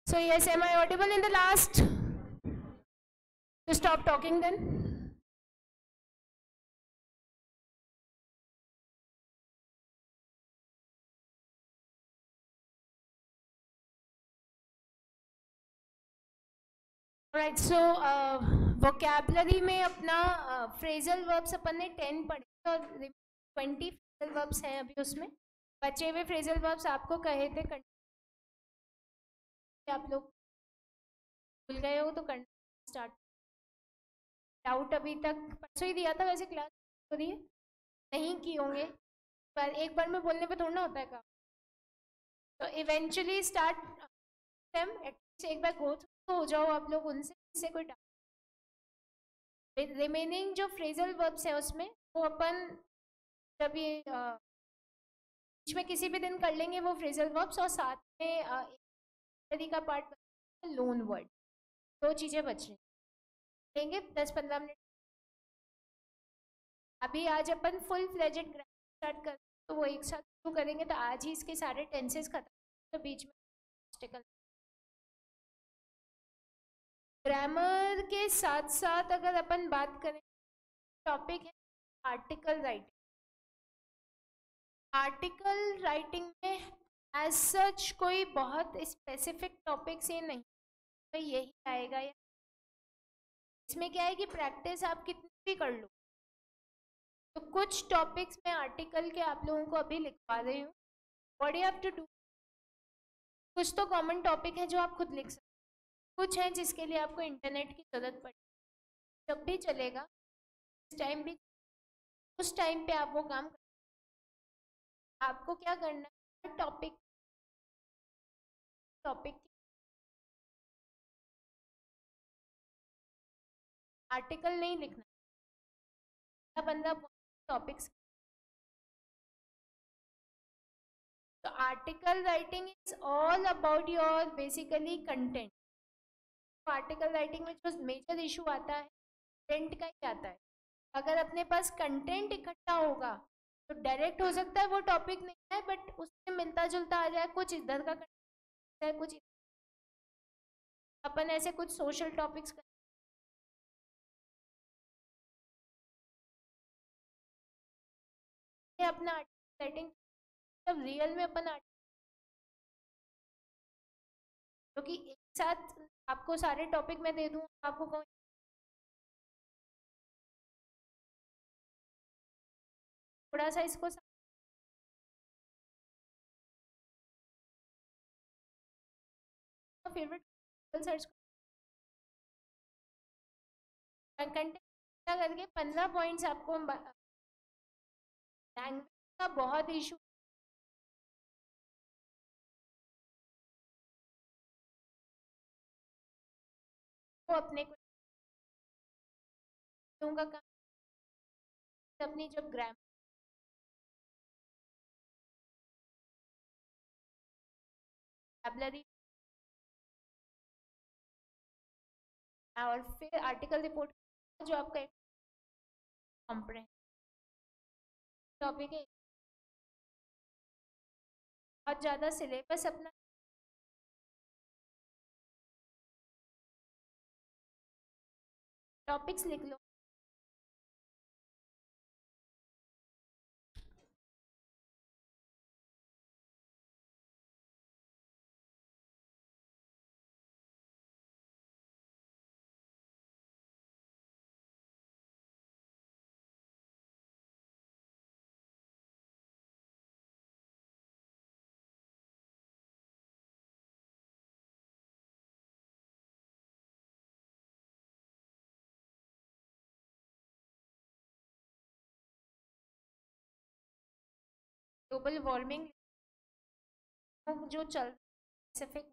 So yes, am I audible in the last? To stop talking then? Right so vocabulary में अपना phrasal verbs अपन ने 10 पढ़े और 20 phrasal verbs हैं अभी उसमें। बचे हुए फ्रेजल वर्ब्स आपको कहे थे आप लोग भूल गए हो तो करना स्टार्ट। डाउट अभी तक परसों ही दिया था वैसे क्लास हो रही है नहीं की होंगे पर एक बार में बोलने पे थोड़ा ना होता है काम। तो इवेंचुअली स्टार्ट देम एटलीस्ट एक बार गो थ्रू हो जाओ आप लोग उनसे, इससे कोई रिमेनिंग जो फ्रेजल वर्ब्स है उसमें वो अपन जब ये बीच में किसी भी दिन कर लेंगे वो फ्रेजल वर्ब्स और साथ में एक का पार्ट लोन वर्ड। दो चीज़ें बच रही लेंगे 10-15 मिनट। अभी आज अपन फुल फ्लेजेड ग्रामर स्टार्ट कर तो वो एक साथ शुरू करेंगे तो आज ही इसके सारे टेंसेस खत्म तो बीच में ग्रामर के साथ साथ अगर अपन बात करें टॉपिक है आर्टिकल राइटिंग। आर्टिकल राइटिंग में एज सच कोई बहुत स्पेसिफिक टॉपिक्स ये नहीं तो यही आएगा या इसमें क्या है कि प्रैक्टिस आप कितनी भी कर लो। तो कुछ टॉपिक्स में आर्टिकल के आप लोगों को अभी लिखवा रही हूँ what you have to do. कुछ तो कॉमन टॉपिक है जो आप खुद लिख सकते, कुछ है जिसके लिए आपको इंटरनेट की ज़रूरत पड़े, जब भी चलेगा इस टाइम भी उस टाइम पे आप वो काम कर। आपको क्या करना है टॉपिक टॉपिक आर्टिकल नहीं लिखना 15 टॉपिक्स। तो article writing is all about your basically content. Article writing में जो मेजर इशू आता है कंटेंट का ही आता है। अगर अपने पास कंटेंट इकट्ठा होगा तो डायरेक्ट हो सकता है वो टॉपिक नहीं है बट उससे मिलता जुलता आ जाए, कुछ इधर का कंटेंट है कुछ अपन ऐसे कुछ सोशल टॉपिक्स अपना आर्टिकल राइटिंग जब रियल में अपन क्योंकि एक साथ आपको सारे टॉपिक मैं दे दूँ आपको कौन थोड़ा सा इसको फेवरेट सर्च कंटेंट करके 15 पॉइंट्स आपको लैंग्वेज का बहुत इशू को अपने को का काम अपनी जब ग्रामर वोकैबुलरी और फिर आर्टिकल रिपोर्ट जो आपका कॉम्प्रेंड टॉपिक है बहुत ज़्यादा सिलेबस अपना टॉपिक्स लिख लो। ग्लोबल वार्मिंग जो चल स्पेसिफिक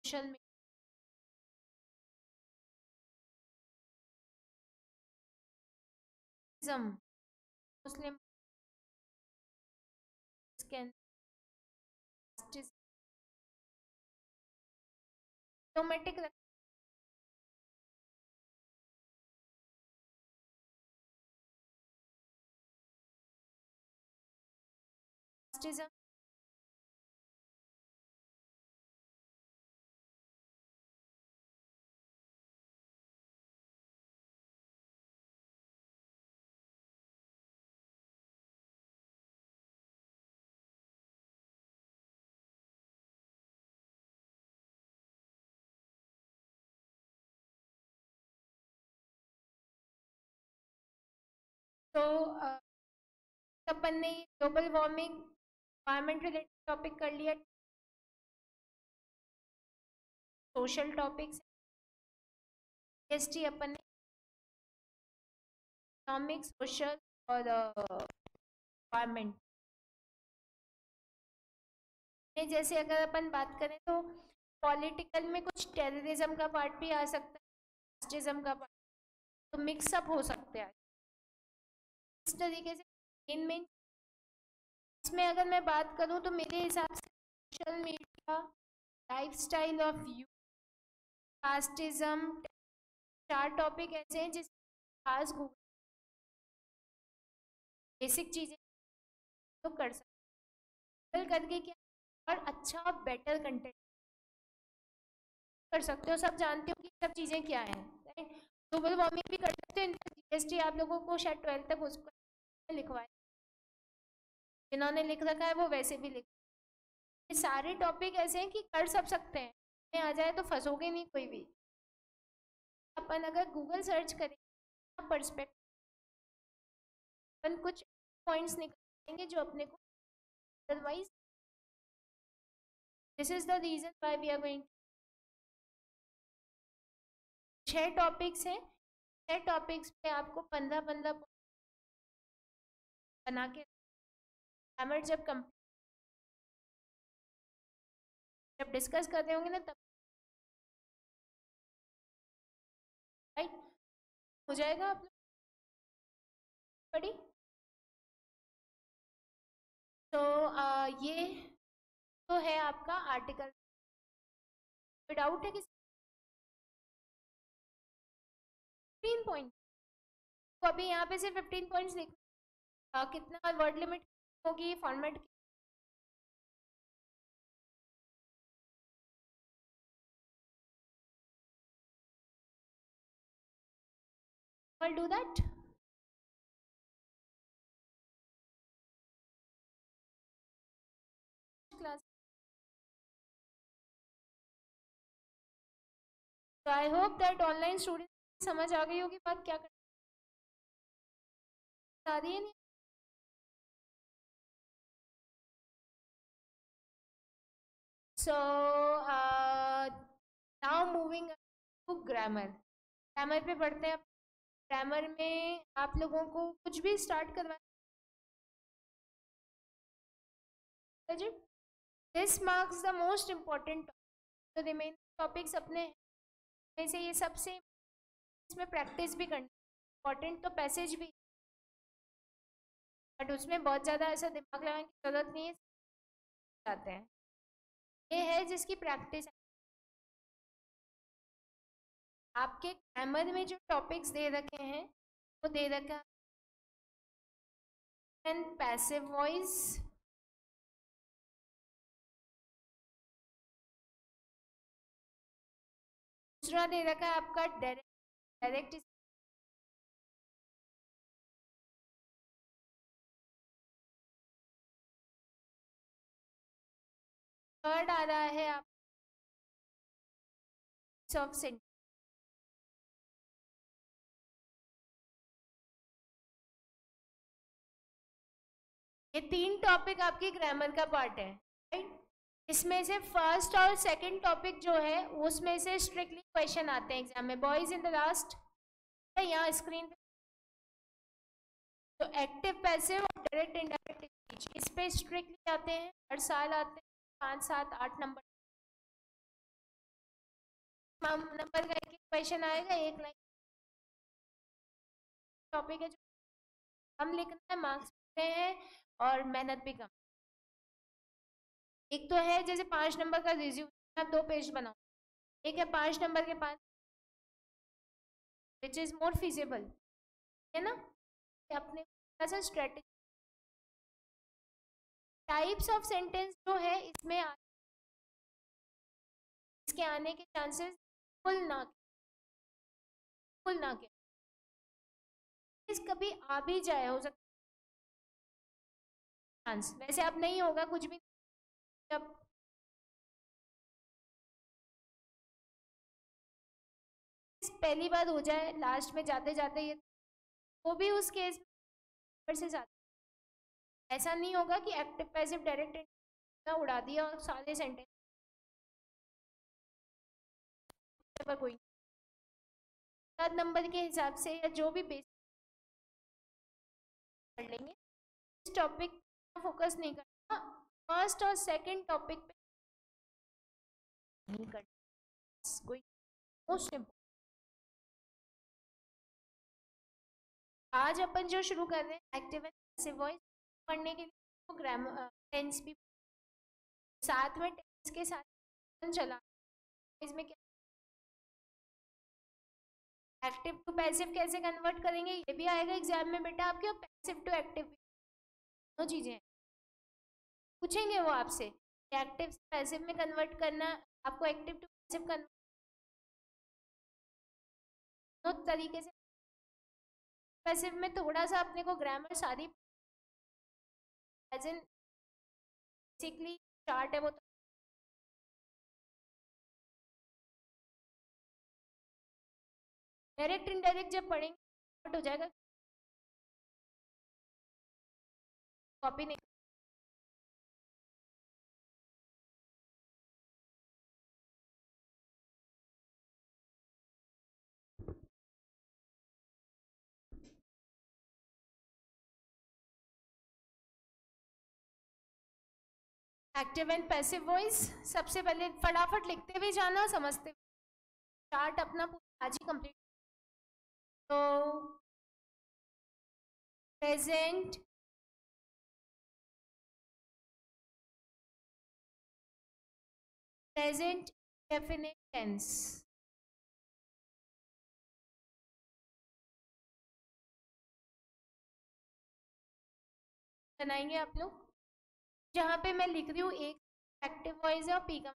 सोशल मीडिया मुस्लिम ऑटोमेटिक रख कास्टिज्म तो अपन ने global warming environment related topic कर लिया। सोशल टॉपिक्स जीएसटी अपन ने इकोनॉमिक सोशल और एनवायरमेंट में। जैसे अगर अपन बात करें तो पॉलिटिकल में कुछ टेररिज्म का पार्ट भी आ सकता है, कास्टिज्म का पार्ट, तो मिक्सअप हो सकते हैं इस तरीके से। मेन मेन इसमें अगर मैं बात करूं तो मेरे हिसाब से social media, lifestyle of you, casteism, 4 topic ऐसे हैं जिस खास गूगल बेसिक चीज़ें तो कर सकते गूगल करके क्या और अच्छा और बेटर कंटेंट कर सकते हो। सब जानते हो कि सब चीज़ें क्या हैं, राइट। ग्लोबल वार्मिंग भी कर सकते हो। इनका जीएसटी आप लोगों को शायद 12th तक उसको लिखवाए, जिन्होंने लिख रखा है वो वैसे भी लिख। ये सारे टॉपिक ऐसे हैं कि कर सब सकते हैं, में आ जाए तो फंसोगे नहीं कोई भी। अपन अगर गूगल सर्च करें पर्सपेक्टिव, अपन कुछ पॉइंट्स निकालेंगे जो अपने को otherwise. This is the reason why we are going. 6 topics हैं, 6 टॉपिक्स पे आपको 15-15 बना के ग्रामर जब डिस्कस कर रहे होंगे ना तब राइट हो जाएगा आप लोग पढ़ी। तो ये तो है आपका आर्टिकल। डाउट है कि 15 पॉइंट, तो अभी यहाँ पे से 15 पॉइंट्स लिख कितना वर्ड लिमिट होगी फॉर्मेट की। I'll do that. Class. So I hope that online students समझ आ गई होगी बात क्या करना आ रही है नहीं। So now moving to grammar. Grammar पे पढ़ते हैं। ग्रामर में आप लोगों को कुछ भी स्टार्ट करवा this marks the most important. तो रिमेनिंग टॉपिक्स अपने में से ये सबसे इसमें प्रैक्टिस भी करनी इम्पॉर्टेंट, तो पैसेज भी, बट उसमें बहुत ज़्यादा ऐसा दिमाग लगाने की जरूरत नहीं है, जाते हैं। ये है जिसकी प्रैक्टिस आपके ग्रामर में जो टॉपिक्स दे रखे हैं वो दे रखा है पैसिव वॉइस, दूसरा दे रखा है आपका डायरेक्ट, थर्ड आ रहा है आप ऑफ सेंटेंस। ये 3 टॉपिक आपकी ग्रामर का पार्ट है, राइट। इसमें से फर्स्ट और सेकंड टॉपिक जो है उसमें से स्ट्रिक्टली क्वेश्चन आते हैं एग्जाम में। बॉयज इन द लास्ट यहाँ स्क्रीन पे तो एक्टिव पैसिव और डायरेक्ट इनडायरेक्ट स्पीच इस पे स्ट्रिक्टली आते हैं, हर साल आते हैं 5, 7, 8 नंबर का एक क्वेश्चन आएगा, एक लाइन टॉपिक है जो कम लिखना है, मार्क्स मिलते हैं और मेहनत भी कम। एक तो है जैसे 5 नंबर का रिज्यूम आप 2 पेज बनाओ, एक है 5 नंबर के 5, विच इज मोर फिजिबल, है ना। अपने थोड़ा सा स्ट्रेटेजी टाइप्स ऑफ सेंटेंस जो है इसके आने के चांसेस फुल ना के कभी आ भी जाए, हो सकता चांस, वैसे अब नहीं होगा कुछ भी जब पहली बार हो जाए लास्ट में जाते जाते ये, वो भी उस केस में से जाता, ऐसा नहीं होगा कि एक्टिव पैसिव डायरेक्ट उड़ा दिया और सारे सेंटेंस पर कोई 7 नंबर के हिसाब से या जो भी बेसिक कर लेंगे, इस टॉपिक फोकस नहीं करना, फर्स्ट और सेकंड टॉपिक पे नहीं करना, कोई मोस्ट इम्पोर्टेंट। आज अपन जो शुरू कर रहे हैं एक्टिव एंड पैसिव वॉइस पढ़ने के लिए, तो ग्रामर टेंस भी साथ में टेंस के साथ चला, इसमें क्या एक्टिव टू पैसिव कैसे कन्वर्ट करेंगे ये भी आएगा एग्जाम में बेटा आपके, और पैसिव टू एक्टिव भी, दोनों चीजें पूछेंगे वो आपसे, एक्टिव से पैसिव में कन्वर्ट करना, आपको एक्टिव टू पैसिव कन्वर्ट दोनों तरीके से। पैसिव में थोड़ा सा अपने को ग्रामर सारी प्रेजेंट बेसिकली चार्ट है वो तो डायरेक्ट इनडायरेक्ट जब पढ़ेंगे हो जाएगा, कॉपी नहीं। एक्टिव एंड पैसिव वॉइस सबसे पहले फटाफट लिखते हुए जाना, समझते हुए चार्ट अपना पूरा आज ही कंप्लीट। तो प्रेजेंट प्रेजेंट डेफिनेट टेंस, बनाएंगे आप लोग, जहाँ पे मैं लिख रही हूँ एक एक्टिव वॉइस है और पी का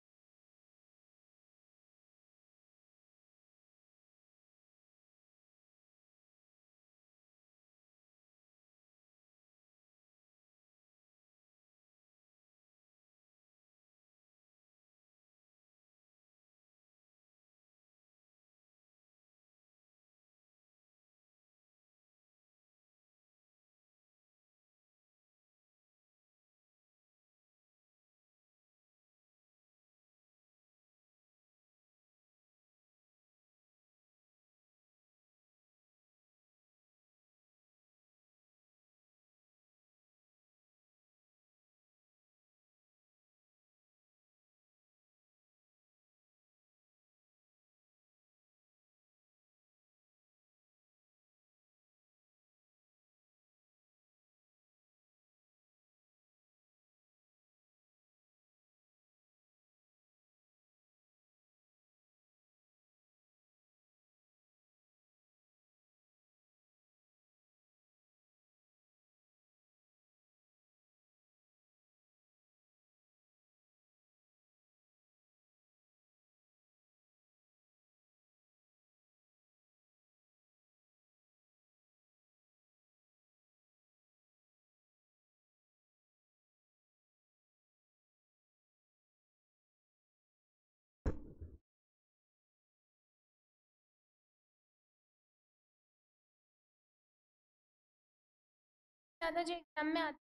ज़्यादा जो एग्जाम में आता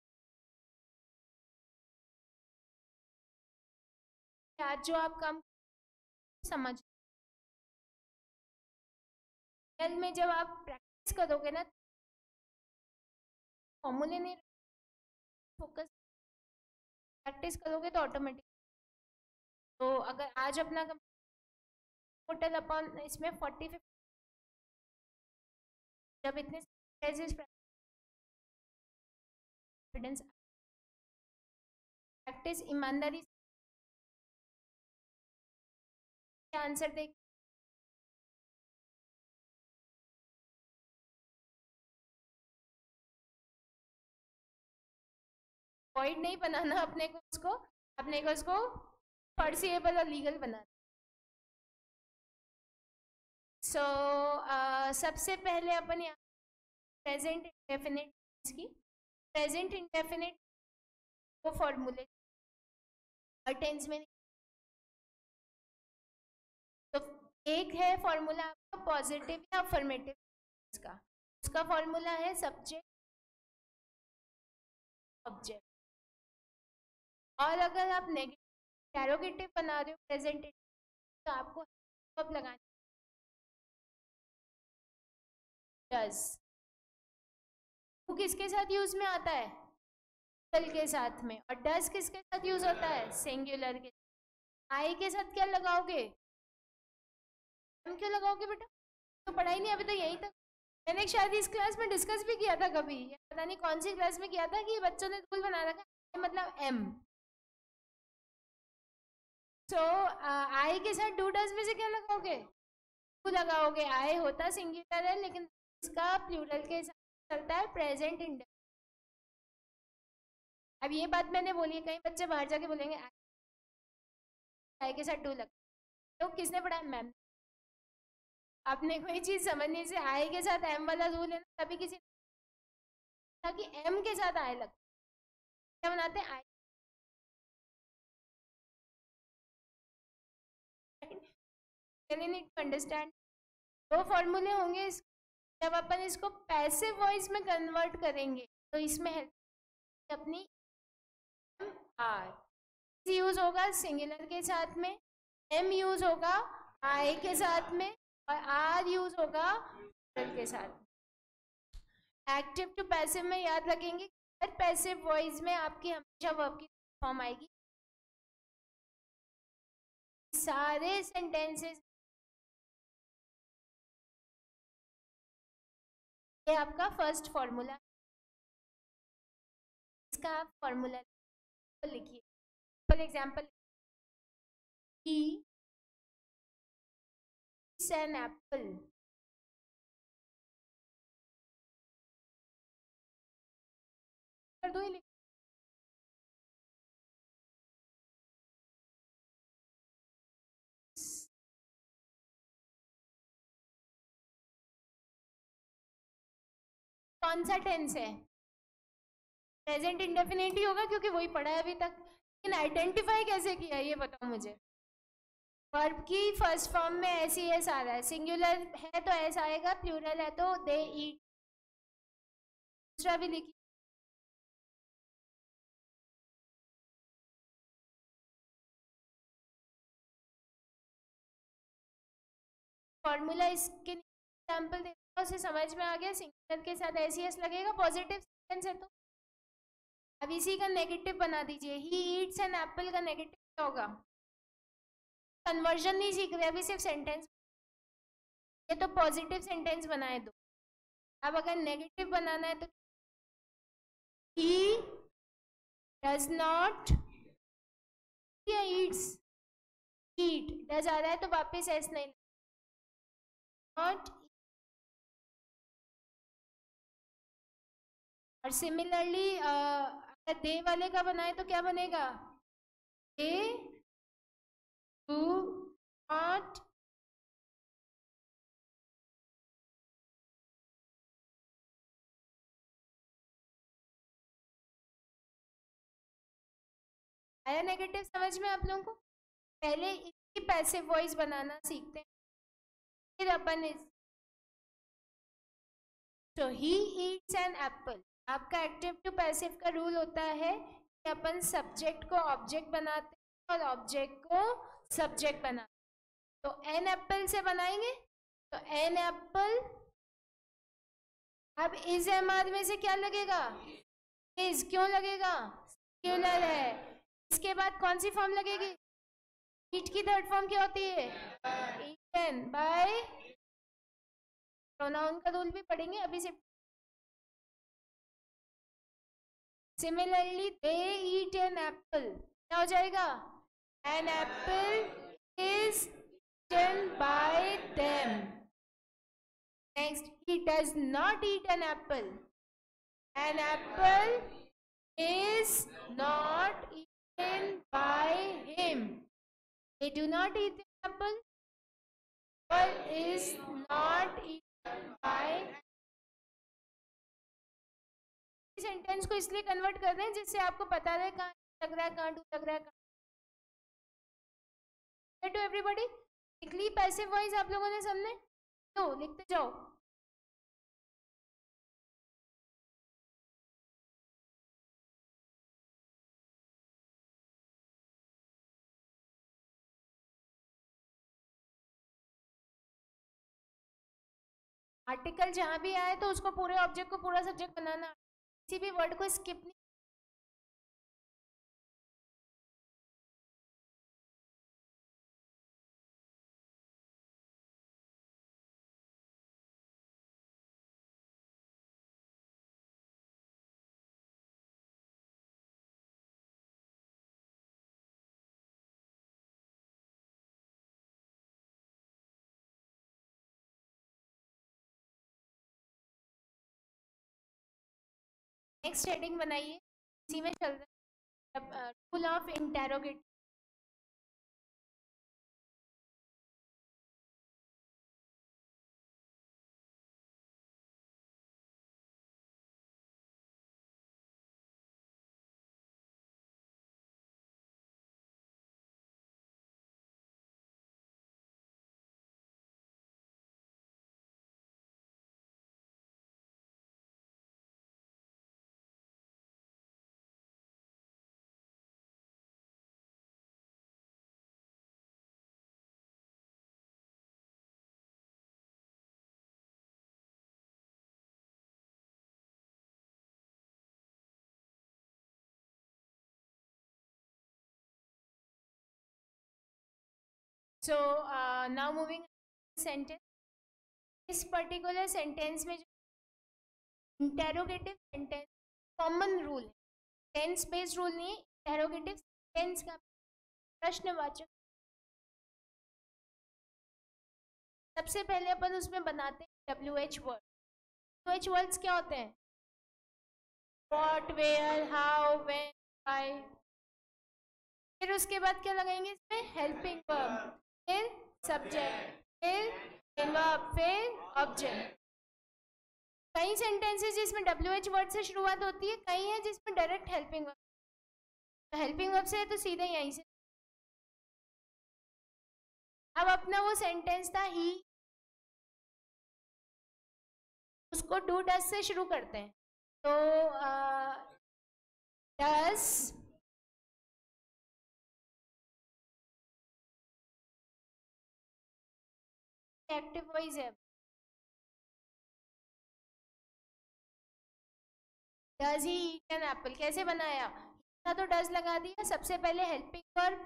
है, आज जो आप काम समझ रियल में जब आप प्रैक्टिस करोगे ना, फॉर्मूले नहीं, फोकस प्रैक्टिस करोगे तो ऑटोमेटिक। तो अगर आज अपना टोटल अपन इसमें 40-50 जब इतने कॉन्फिडेंस प्रैक्टिस ईमानदारी आंसर देख वॉइड नहीं बनाना अपने को, उसको फॉर्सिएबल और लीगल बनाना। सो सबसे पहले अपन यहाँ प्रेजेंट इंडेफिनिट की प्रेजेंट इंडेफिनिट वो फॉर्मूले टेंस में। तो एक है फॉर्मूला आपका पॉजिटिव या अफर्मेटिव का, उसका फॉर्मूला है सब्जेक्ट ऑब्जेक्ट। और अगर आप नेगेटिव इंटेरोगेटिव बना रहे हो प्रेजेंट तो आपको वर्ब लगाना डज। वो किसके साथ यूज में आता है? प्लूरल के साथ में। और डज किसके साथ यूज होता है? सिंगुलर के। आई के साथ क्या लगाओगे? एम क्यों लगाओगे बेटा? तो पढ़ाई नहीं अभी तो यहीं तक। मैंने शायद इस क्लास में डिस्कस भी किया था कभी, पता नहीं कौन सी क्लास में किया था, कि बच्चों ने रूल बना रखा है मतलब एम। सो आई के साथ डू डज में से क्या लगाओगे? डू लगाओगे। आई होता सिंगुलर है लेकिन इसका प्लूरल के साथ चलता है प्रेजेंट इंडेफिनिट। अब ये बात मैंने बोली है, कई बच्चे बाहर जाके बोलेंगे आई के साथ डू लगा, तो किसने पढ़ा? मैम। आपने कोई चीज समझने से आई के साथ एम वाला रूल है ना, तभी किसी ताकि एम के साथ आई लग क्या बनाते हैं? I need to understand. दो फॉर्मूले होंगे जब अपन इसको पैसिव वॉइस में कन्वर्ट करेंगे तो इसमें हेल्प अपनी आर यूज होगा सिंगुलर के साथ में, एम यूज होगा आई के साथ में, और आर यूज होगा प्लूरल के साथ में। एक्टिव टू पैसिव में याद रखेंगे, हर पैसिव वॉइस में आपकी हमेशा वर्ब की फॉर्म आएगी। सारे सेंटेंसेस ये आपका फर्स्ट फॉर्मूला, इसका आप फॉर्मूला लिखिए। For example he is an apple। कर दो ही कौन सा टेंस है? प्रेजेंट इंडेफिनिट ही होगा क्योंकि वही पढ़ा है अभी तक। लेकिन आइडेंटिफाई कैसे किया ये बताओ मुझे। वर्ब की फर्स्ट फॉर्म में ऐसी एस आ रहा है, सिंगुलर है तो एस आएगा, प्लूरल है तो दे ईट। दूसरा भी लिखिए। फॉर्मूला इसके एग्जाम्पल देता उसे समझ में आ गया। सिंगुलर के साथ ऐसी एस लगेगा, पॉजिटिव सेंटेंस है तो। अब इसी का नेगेटिव बना दीजिए। ही ईट्स एन एप्पल का नेगेटिव क्या होगा? कन्वर्जन नहीं सीख रहे अभी, सिर्फ सेंटेंस। ये तो पॉजिटिव सेंटेंस बनाए दो। अब अगर नेगेटिव बनाना है तो he does not या eats, eat डज आ रहा है तो वापस एस नहीं, नॉट। और सिमिलरली अगर दे वाले का बनाए तो क्या बनेगा? दे डू नॉट आया नेगेटिव समझ में आप लोगों को? पहले इसकी पैसिव वॉइस बनाना सीखते हैं, फिर अपन इस तो ही ईट्स एन एप्पल। आपका एक्टिव टू पैसिव का रूल होता है कि अपन सब्जेक्ट को ऑब्जेक्ट बनाते हैं और ऑब्जेक्ट को सब्जेक्ट बनाते हैं। तो एन एप्पल से बनाएंगे तो एन एप्पल। अब इस एम आर में से क्या लगेगा? इज क्यों लगेगा? सिंगुलर है। इसके बाद कौन सी फॉर्म लगेगी? ईट की थर्ड फॉर्म क्या होती है? Eaten by. प्रोनाउन का रूल भी पढ़ेंगे अभी से। Similarly they eat an apple क्या हो जाएगा? An apple is eaten by them. Next, he does not eat an apple. An apple is not eaten by him. They do not eat the apple. Apple is not eaten by. Sentence को इसलिए convert कर रहे हैं जिससे आपको पता रहे कहाँ लग रहा है, कहाँ डू लग रहा है. टू एवरीबॉडी लिख ली पैसिव वॉइस आप लोगों ने सबने? तो लिखते जाओ. आर्टिकल जहां भी आए तो उसको पूरे ऑब्जेक्ट को पूरा सब्जेक्ट बनाना, किसी भी वर्ड को स्किप नहीं. नेक्स्ट हेडिंग बनाइए, इसी में चल रहा है tool of interrogate. So now moving sentence. इस पर्टिकुलर सेंटेंस में जो इंटेरोगेटिव सेंटेंस कॉमन रूल है, टेंस बेस्ड रूल नहीं है. इंटेरोगेटिव सेंटेंस का प्रश्नवाचक. सबसे पहले अपन उसमें बनाते हैं WH वर्ड. WH वर्ड्स क्या होते हैं? What, where, how, when, why. फिर उसके बाद क्या लगाएंगे इसमें? हेल्पिंग वर्ब, फिर सब्जेक्ट, फिर वर्ब, फिर ऑब्जेक्ट. कई सेंटेंसेस जिसमें WH वर्ड से शुरुआत होती है, कई है जिसमें डायरेक्ट हेल्पिंग वर्ब. तो हेल्पिंग वर्ब से है तो सीधे यहीं से. अब अपना वो सेंटेंस था ही, उसको डू डस से शुरू करते हैं. तो डस एक्टिव वॉइस है. Does he eat an Apple कैसे बनाया? था तो डज लगा दिया. सबसे पहले हेल्पिंग वर्ब,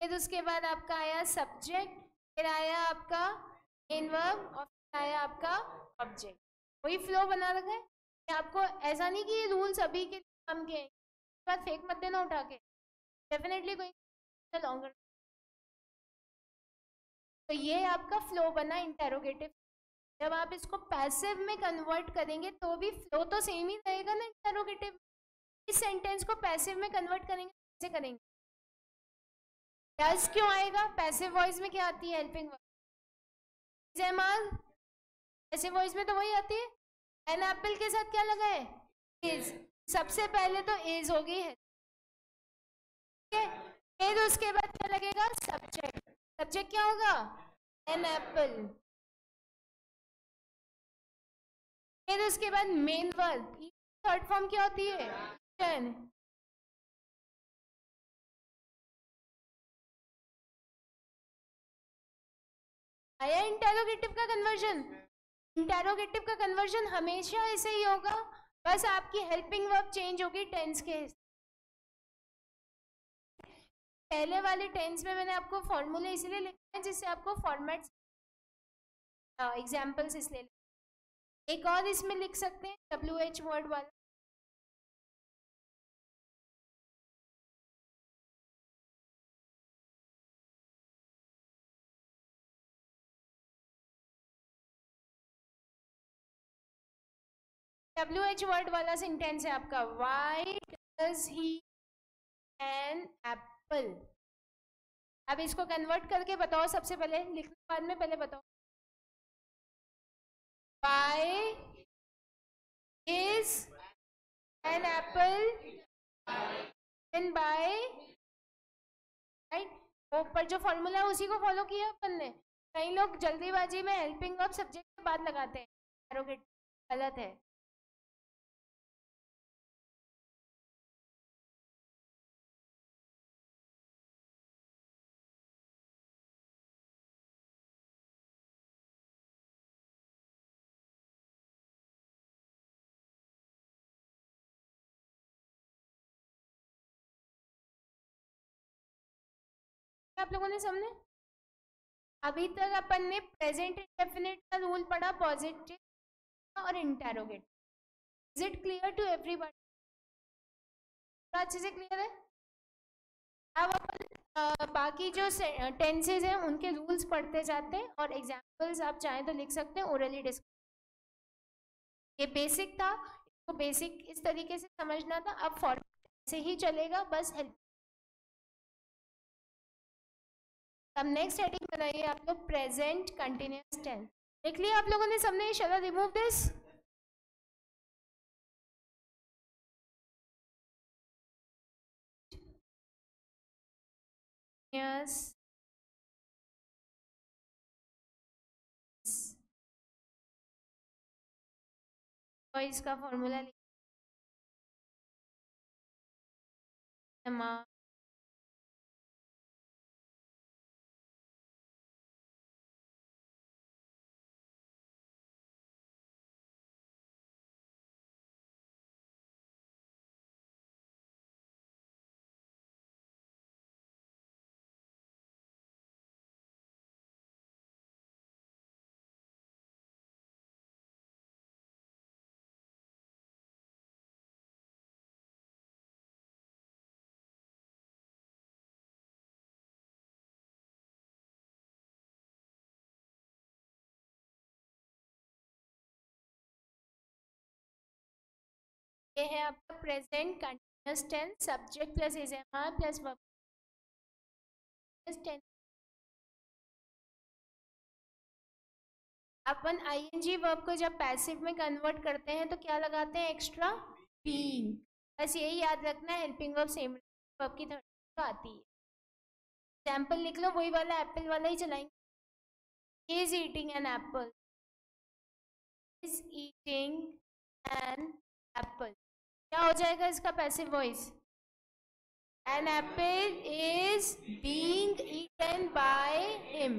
फिर उसके बाद आपका आया सब्जेक्ट, फिर आया आपका मेन वर्ब और फिर आया आपका ऑब्जेक्ट. वही फ्लो बना रखा है. आपको ऐसा नहीं कि ये रूल्स अभी के काम के हैं, बात फेक मत देना उठा के. डेफिनेटली कोई लॉन्गर. तो ये आपका फ्लो बना इंटेरोगेटिव. जब आप इसको पैसिव में कन्वर्ट करेंगे तो भी फ्लो तो सेम ही रहेगा ना इंटेरोगेटिव. इस सेंटेंस को पैसिव में कन्वर्ट करेंगे कैसे करेंगे? डज क्यों आएगा? पैसिव वॉइस में क्या आती है? Helping verb. पैसिव वॉइस में तो वही आती है. एन एप्पल के साथ क्या लगा है? इज. सबसे पहले तो इज होगी है, फिर उसके बाद क्या लगेगा? सब्जेक्ट. सब्जेक्ट क्या होगा? An apple. फिर उसके बाद मेन वर्ब. थर्ड फॉर्म क्या होती है? आया इंटेरोगेटिव का कन्वर्जन. इंटेरोगेटिव का कन्वर्जन हमेशा ऐसे ही होगा, बस आपकी हेल्पिंग वर्ब चेंज होगी टेंस के. पहले वाले टेंस में मैंने आपको फॉर्मूले इसलिए लिखे हैं जिससे आपको फॉर्मेट एग्जाम्पल्स इसलिए. एक और इसमें लिख सकते हैं WH वर्ड वाला. WH वर्ड वाला सेंटेंस है आपका, why does he an apple. अब इसको कन्वर्ट करके बताओ, सबसे पहले लिखने बाद में पहले बताओ, why is an apple and by, right. ऊपर जो फॉर्मूला है उसी को फॉलो किया अपन ने। कई लोग जल्दीबाजी में हेल्पिंग वर्ब सब्जेक्ट के बाद लगाते हैं, गलत है। आप लोगों ने समझे? अभी तक अपन ने प्रेजेंट इंडेफिनिट का रूल पढ़ा, पॉजिटिव और interrogative. Is it clear to everybody? अच्छे से क्लियर है? अब अपन बाकी जो टेंसेज हैं उनके रूल्स पढ़ते जाते हैं, और एग्जांपल्स आप चाहें तो लिख सकते हैं, ओरली डिस्कस। ये बेसिक था, इसको बेसिक इस तरीके से समझना था। अब फॉर्मूला से ही चलेगा, बस हेल्प। अब नेक्स्ट हेडिंग बनाइए आप लोग, प्रेजेंट कंटिन्यूअस टेंस। देख लिया आप लोगों ने सबने? चलो रिमूव दिस। यस, तो इसका फॉर्मूला लिखना, ये है आपका present continuous tense, subject plus is am are plus verb tense. अपन आईएनजी वर्ब को जब पैसिव में कन्वर्ट करते हैं तो क्या लगाते हैं? Extra being. बस यही याद रखना है, हेल्पिंग वर्ब सेम वर्ब की थर्ड तो आती है। एग्जाम्पल लिख लो, वही वाला एप्पल वाला ही चलाएंगे। Is eating an apple, is eating an apple. क्या हो जाएगा इसका passive voice? An apple is being eaten by him.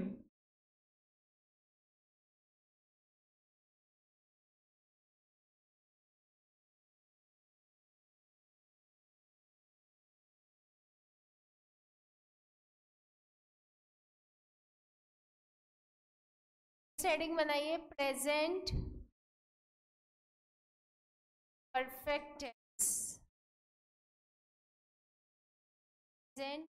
Heading बनाइए, प्रेजेंट परफेक्ट टेंस। प्रेजेंट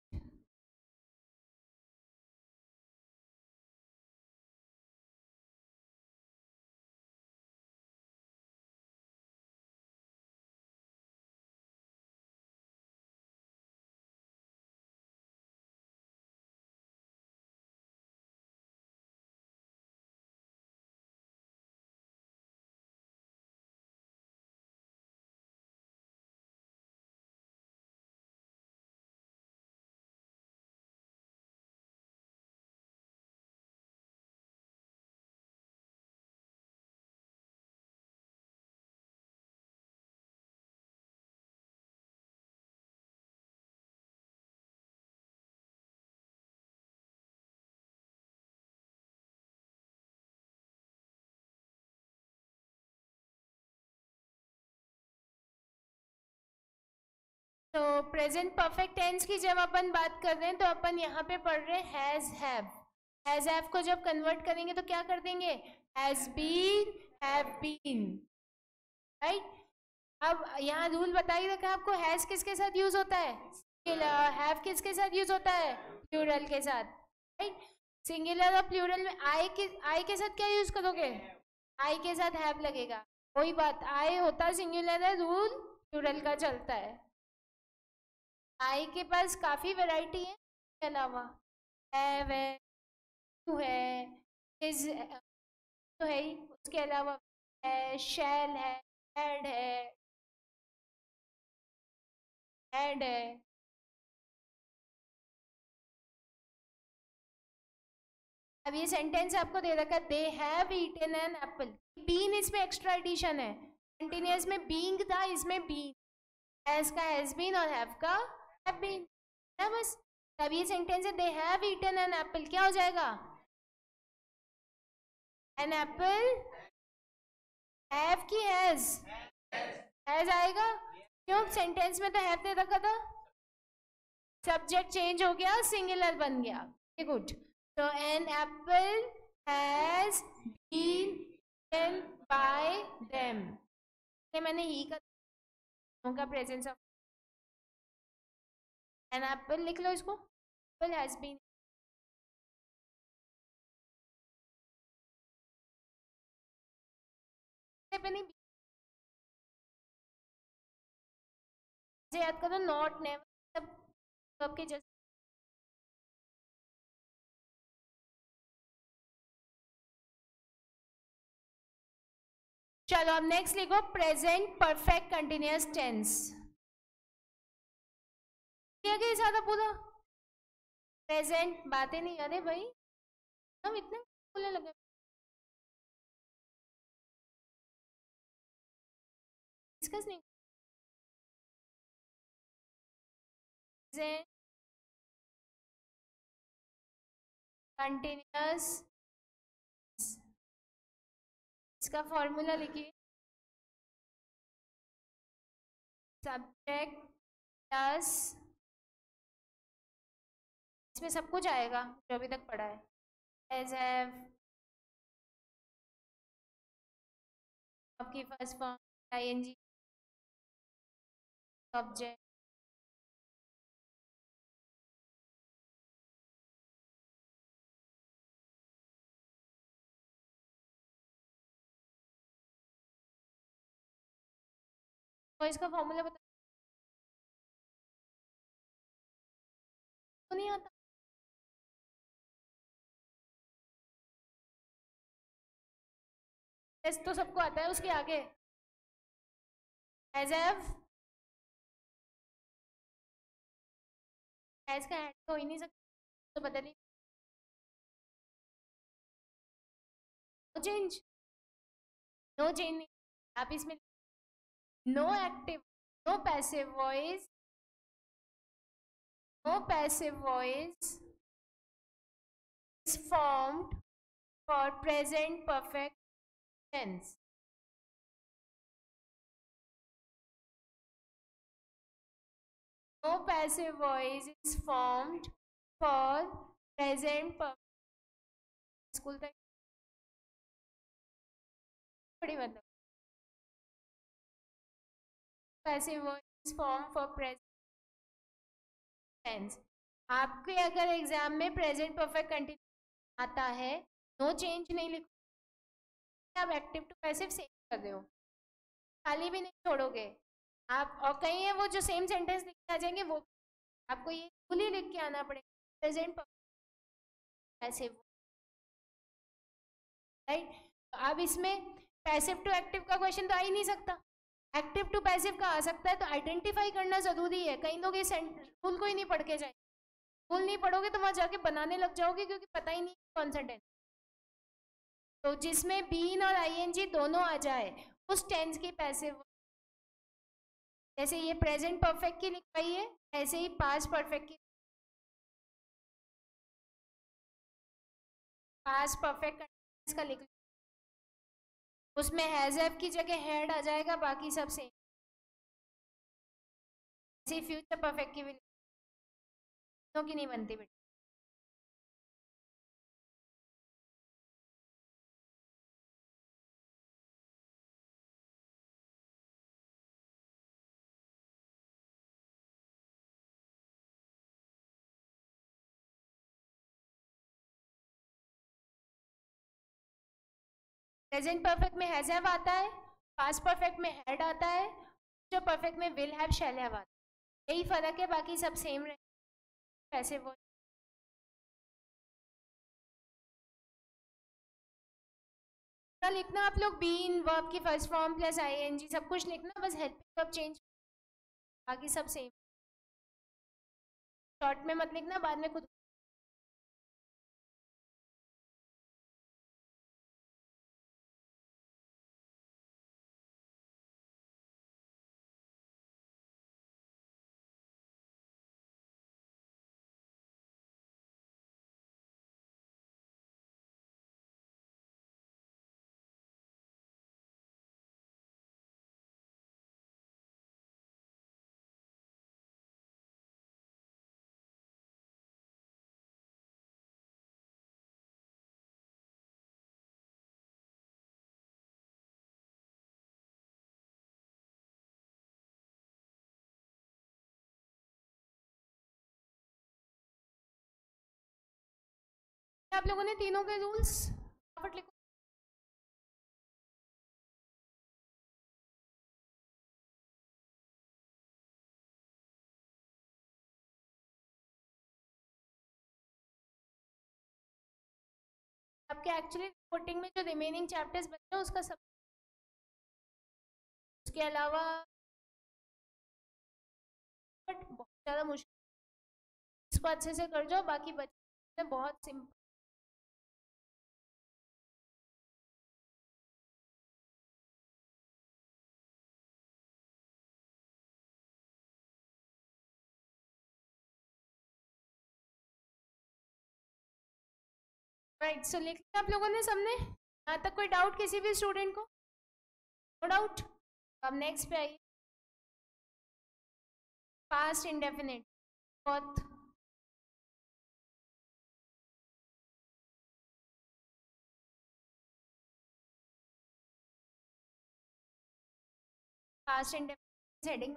तो प्रेजेंट परफेक्ट टेंस की जब अपन बात कर रहे हैं तो अपन यहाँ पे पढ़ रहे हैं हैज हैव। हैज हैव को जब कन्वर्ट करेंगे तो क्या कर देंगे? Has been, have been, right. अब यहाँ रूल बता ही रखा है आपको, हैज किसके साथ यूज होता है? सिंगुलर। हैव किसके साथ यूज होता है? प्लूरल के साथ, राइट। सिंगुलर और प्लूरल में आई के साथ क्या यूज करोगे? आई के साथ हैव लगेगा। कोई बात, आई होता सिंगुलर है, रूल प्लूरल का चलता है। आई के पास काफी वैरायटी है, इसके अलावा हैव है, टू है, इज तो है ही, उसके अलावा है, शैल है, हैड है। अब ये सेंटेंस आपको दे रखा है, they have eaten an apple, been इसमें एक्स्ट्रा एडिशन है, कंटिन्यूअस में बीइंग था, इसमें बीन, हैज का हैज बीन और हैव का हैव बीन है बस। तब ये सेंटेंस है, they have eaten an apple, क्या हो जाएगा? एन एप्पल, हैव की हैज आएगा, क्यों? सेंटेंस में तो हैव दे रखा था, सब्जेक्ट चेंज हो गया, सिंगुलर बन गया। गुड, तो an apple has been eaten by them, मैंने ही का प्रेजेंस ऑफ एन एप्पल लिख लो इसको, एप्पल हैज बीन, याद करो, नॉट नेवर सब आपके जैसे। चलो अब नेक्स्ट लिखो, प्रेजेंट परफेक्ट कंटिन्यूअस टेंस, क्या क्या ज्यादा पूरा प्रेजेंट बातें नहीं, अरे भाई हम इतने बोलने लगे, डिस्कस नहीं, प्रेजेंट कंटिन्यूअस, इसका फॉर्मूला लिखिए, सब्जेक्ट प्लस, इसमें सब कुछ आएगा जो अभी तक पढ़ा है, एज हैव, आपकी फर्स्ट फॉर्म आईएनजी, सब्जेक्ट, तो इसका फॉर्मूला बता, तो नहीं आता, एस तो सबको आता है, उसके आगे एज हैव, एज का ऐड हो ही नहीं सकता, तो बदल ही, नो चेंज, नो चेंज नहीं, आप इसमें no active, no passive voice, no passive voice is formed for present perfect tense. No passive voice is formed for present perfect. School तक बड़ी मतलब, passive voice is formed for present tense. आपके अगर exam में present perfect continue आता है, no change नहीं लिखो, आप एक्टिव टू पैसिव सेम कर रहे हो, खाली भी नहीं छोड़ोगे आप, और कहीं है वो जो सेम सेंटेंस लिख के आ जाएंगे, वो आपको ये फुल ही लिख के आना पड़ेगा, प्रेजेंट पैसिव, राइट। अब इसमें पैसिव टू एक्टिव का क्वेश्चन तो आ ही नहीं सकता, एक्टिव टू पैसिव का आ सकता है, तो आइडेंटिफाई करना जरूरी है, कई लोग इस रूल को ही नहीं पढ़ के जाए, रूल नहीं पढ़ोगे तो वहां जाके बनाने लग जाओगे, क्योंकि पता ही नहीं कौन सा टेंस, तो जिसमें बीन और आईएनजी दोनों आ जाए उस टेंस की पैसिव, जैसे ये प्रेजेंट परफेक्ट की लिखवाई है, ऐसे ही पास्ट परफेक्ट की, पास्ट परफेक्ट का लिख, उसमें हैज हैव की जगह हैड आ जाएगा, बाकी सब सेम, ऐसे फ्यूचर परफेक्ट की भी की नहीं बनती बेटा। प्रेजेंट परफेक्ट में हैज हैव आता है, पास्ट परफेक्ट में हैड आता है, जो परफेक्ट में विल हैव शैल हैव आता है। यही फर्क है, बाकी सब सेम रहे पैसे वो। लिखना आप लोग बीन वर्ब की फर्स्ट फॉर्म प्लस आईएनजी सब कुछ लिखना, बस हेल्पिंग वर्ब चेंज, बाकी सब सेम। शॉर्ट में मत लिखना, बाद में खुद। आप लोगों ने तीनों के रूल्स फटाफट लिखो। आपके एक्चुअली रिपोर्टिंग में जो रिमेनिंग चैप्टर्स बचे हैं उसका सब, उसके अलावा बट बहुत ज़्यादा मुश्किल, इसको अच्छे से कर जाओ, बाकी बचे बहुत सिंपल। राइट, सो लिख लिया आप लोगों ने सबने? यहाँ तक कोई डाउट किसी भी स्टूडेंट को? No doubt. अब नेक्स्ट पे आइए, पास्ट इंडेफिनिट। बहुत past indefinite heading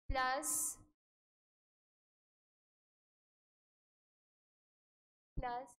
plus plus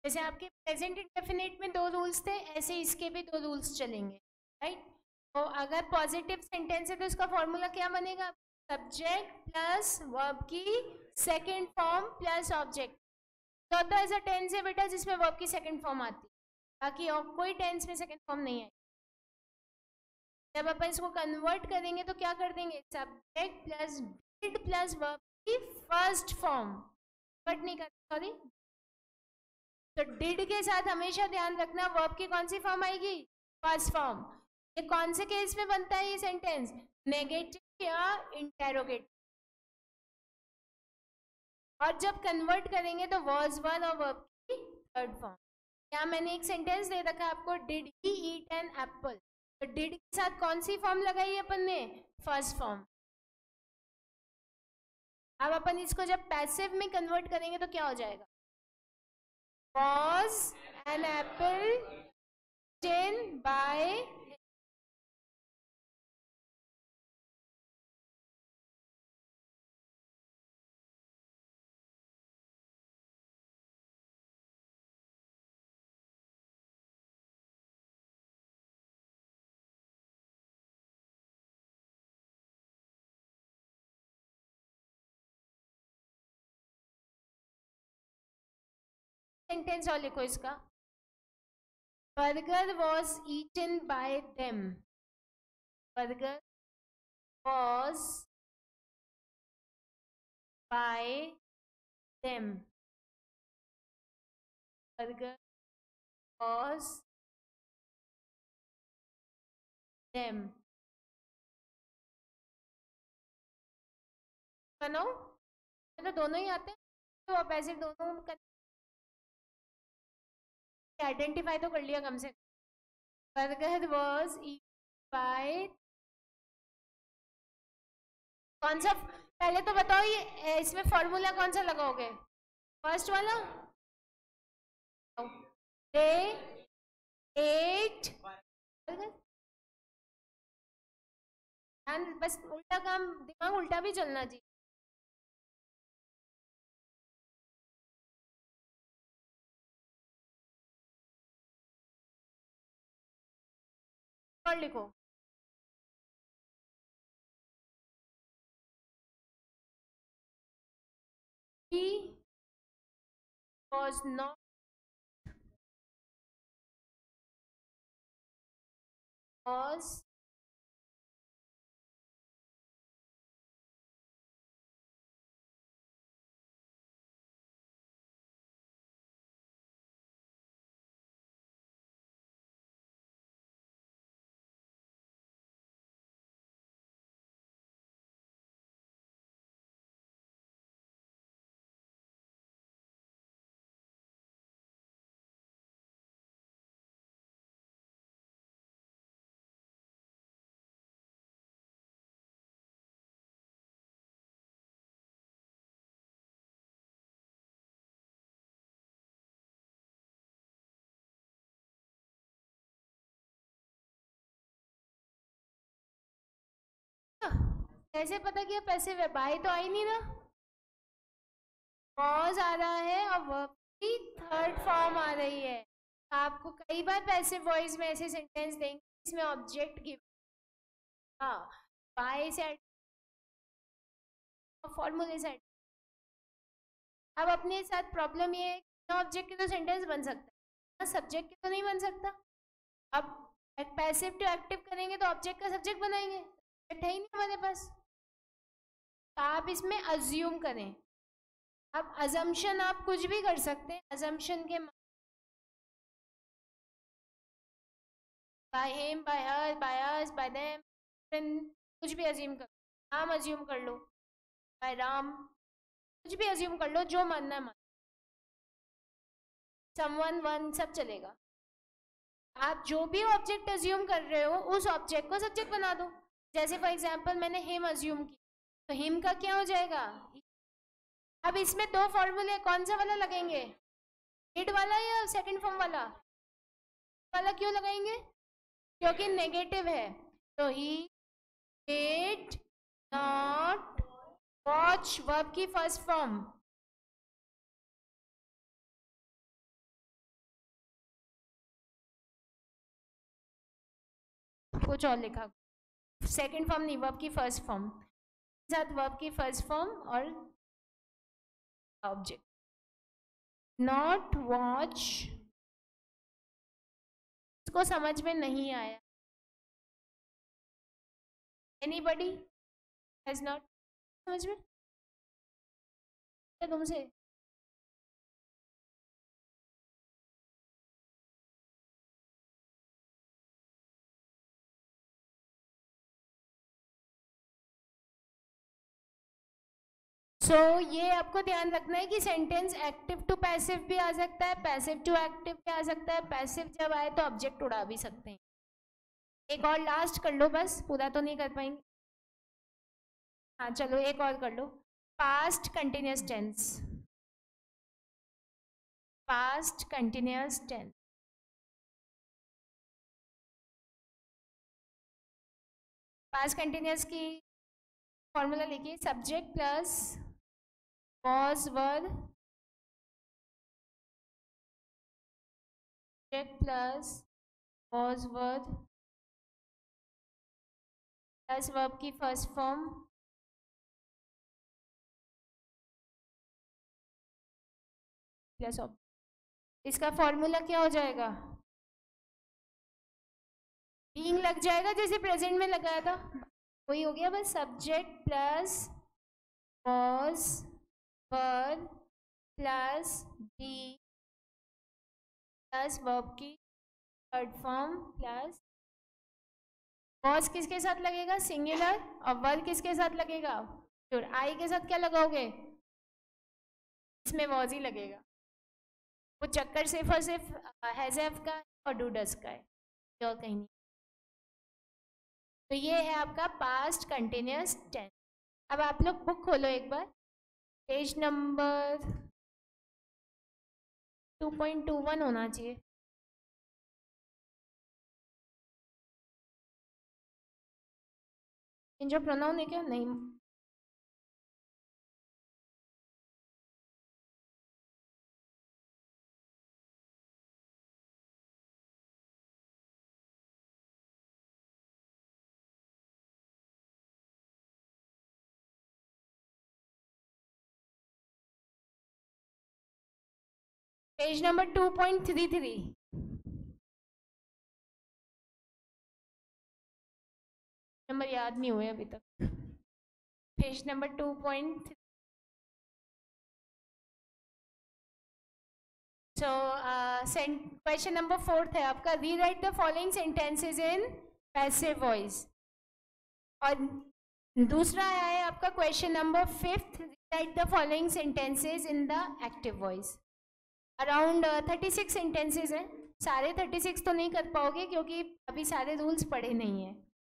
जैसे आपके प्रेजेंट इंडेफिनिट में दो रूल्स थे, ऐसे इसके भी दो रूल्स चलेंगे। राइट, तो अगर पॉजिटिव सेंटेंस है तो इसका फॉर्मूला क्या बनेगा? सब्जेक्ट प्लस वर्ब की सेकंड फॉर्म प्लस ऑब्जेक्ट। चौथा ऐसा टेंस है बेटा जिसमें वर्ब की सेकंड फॉर्म आती है, बाकी और कोई टेंस में सेकंड फॉर्म नहीं है। जब अपन इसको कन्वर्ट करेंगे तो क्या कर देंगे? Subject plus did plus verb की फर्स्ट फॉर्म, बट नहीं कर, सॉरी, तो डिड के साथ हमेशा ध्यान रखना वर्ब की कौन सी फॉर्म आएगी? First form. ये कौन से केस में बनता है ये सेंटेंस? नेगेटिव या इंटेरोगेटिव। और जब कन्वर्ट करेंगे तो वॉज वन और वर्ब की थर्ड फॉर्म। यहाँ मैंने एक सेंटेंस दे रखा है आपको, did he eat an Apple, तो डिड के साथ कौन सी फॉर्म लगाई है अपन ने? First form. अब अपन इसको जब पैसिव में कन्वर्ट करेंगे तो क्या हो जाएगा? was an apple eaten by sentence और लिखो इसका। Burger was eaten by them. Burger was by them. Burger was them. बनाओ, तो दोनों ही आते हैं, तो आप ऐसे दोनों आइडेंटिफाई तो कर लिया कम से कम। बर्गर वॉज ईटन बाय, कौन सा पहले तो बताओ, ये इसमें फॉर्मूला कौन सा लगाओगे? फर्स्ट वाला, दे एट। बस उल्टा काम, दिमाग उल्टा भी चलना चाहिए। और लिखो, he was not was कैसे पता किया पैसिव है? बाय तो आई नहीं ना, was आ रहा है और वर्ब की थर्ड फॉर्म आ रही है। आपको कई बार पैसिव वॉइस में ऐसे सेंटेंस देंगे इसमें ऑब्जेक्ट गिव, हाँ, बाय से फॉर्मूले से। अब अपने साथ प्रॉब्लम ये है कि ऑब्जेक्ट के तो सेंटेंस बन सकता है, सब्जेक्ट के तो नहीं बन सकता। अब पैसिव टू एक्टिव करेंगे तो ऑब्जेक्ट का सब्जेक्ट बनाएंगे, है ही नहीं हमारे पास। तो आप इसमें अज्यूम करें। अब अजम्पशन आप कुछ भी कर सकते हैं, अजम्पशन के by him, bye her, by us, bye them, कुछ भी अज्यूम कर, नाम अज्यूम कर लो, बाय राम, कुछ भी अज्यूम कर लो, जो मानना है मान, समवन, वन, सब चलेगा। आप जो भी ऑब्जेक्ट अज्यूम कर रहे हो उस ऑब्जेक्ट को सब्जेक्ट बना दो। जैसे फॉर एग्जांपल मैंने हिम अज्यूम की, तो हिम का क्या हो जाएगा? अब इसमें दो फॉर्मूले, कौन सा वाला लगेंगे? डिड वाला या सेकंड फॉर्म वाला? वाला क्यों लगाएंगे? क्योंकि नेगेटिव है। तो he did not watch, verb की फर्स्ट फॉर्म। कुछ और लिखा, सेकंड फॉर्म नहीं, वर्ब की फर्स्ट फॉर्म, साथ वर्ब की फर्स्ट फॉर्म और ऑब्जेक्ट। नॉट वॉच, इसको समझ में नहीं आया? एनीबडी हैज नॉट समझ में तुमसे? ये आपको ध्यान रखना है कि सेंटेंस एक्टिव टू पैसिव भी आ सकता है, पैसिव टू एक्टिव भी आ सकता है। पैसिव जब आए तो ऑब्जेक्ट उड़ा भी सकते हैं। एक और लास्ट कर लो, बस पूरा तो नहीं कर पाएंगे। हाँ चलो एक और कर लो। Past continuous tense, past continuous tense. Past continuous की फॉर्मूला लिखिए, subject plus was were, subject plus was were plus verb की फर्स्ट फॉर्म प्लस ऑब्जेक्ट। इसका फॉर्मूला क्या हो जाएगा? बीइंग लग जाएगा जैसे प्रेजेंट में लगाया था, वही हो गया बस। Subject plus was verb plus be plus verb की थर्ड फॉर्म प्लस वॉज किसके साथ लगेगा? सिंगुलर। और वर्ब किसके साथ लगेगा? प्लूरल। आई के साथ क्या लगाओगे? इसमें वॉज ही लगेगा। वो चक्कर सिर्फ और सिर्फ हैज़ का और डू डज का है, और कहीं नहीं। तो ये है आपका पास्ट कंटिन्यूस टेंस। अब आप लोग बुक खोलो एक बार, पेज नंबर 2.21 होना चाहिए। इन जो प्रोनाउन है क्या? नहीं, पेज नंबर 2.33। नंबर याद नहीं हुए अभी तक। Page number 2. So question number 4 है आपका, rewrite the following sentences in passive voice. और दूसरा है आपका question number 5, rewrite the following sentences in the active voice. Around 36 sentences हैं। सारे 36 तो नहीं कर पाओगे क्योंकि अभी सारे रूल्स पढ़े नहीं हैं,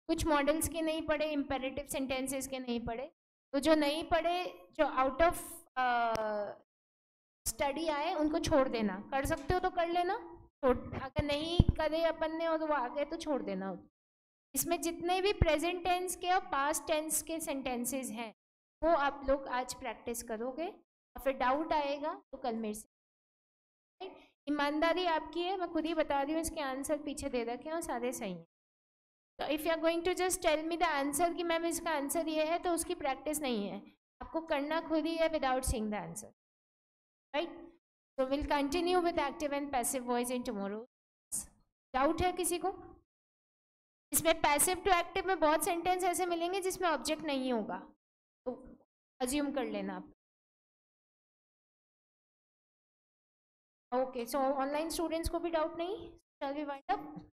कुछ मॉडल्स के नहीं पढ़े, इम्पेरेटिव सेंटेंसेस के नहीं पढ़े। तो जो नहीं पढ़े, जो आउट ऑफ स्टडी आए, उनको छोड़ देना। कर सकते हो तो कर लेना, अगर नहीं करे अपन ने और वो आ गए तो छोड़ देना। इसमें जितने भी प्रेजेंट टेंस के और पास्ट टेंस के सेंटेंसेस हैं वो आप लोग आज प्रैक्टिस करोगे, और फिर डाउट आएगा तो कल मेरे से। ईमानदारी आपकी है, मैं खुद ही बता रही हूँ, इसके आंसर पीछे दे रखे हैं और सारे सही हैं। तो if you are going to just tell me the answer कि मैम इसका आंसर ये है, तो उसकी प्रैक्टिस नहीं है, आपको करना खुद ही है without seeing the answer, right? So we'll continue with active and passive voice in tomorrow. Doubt है किसी को? इसमें पैसिव टू एक्टिव में बहुत सेंटेंस ऐसे मिलेंगे जिसमें ऑब्जेक्ट नहीं होगा, तो अज्यूम कर लेना आप। ओके, सो ऑनलाइन स्टूडेंट्स को भी डाउट नहीं? Shall we wind up?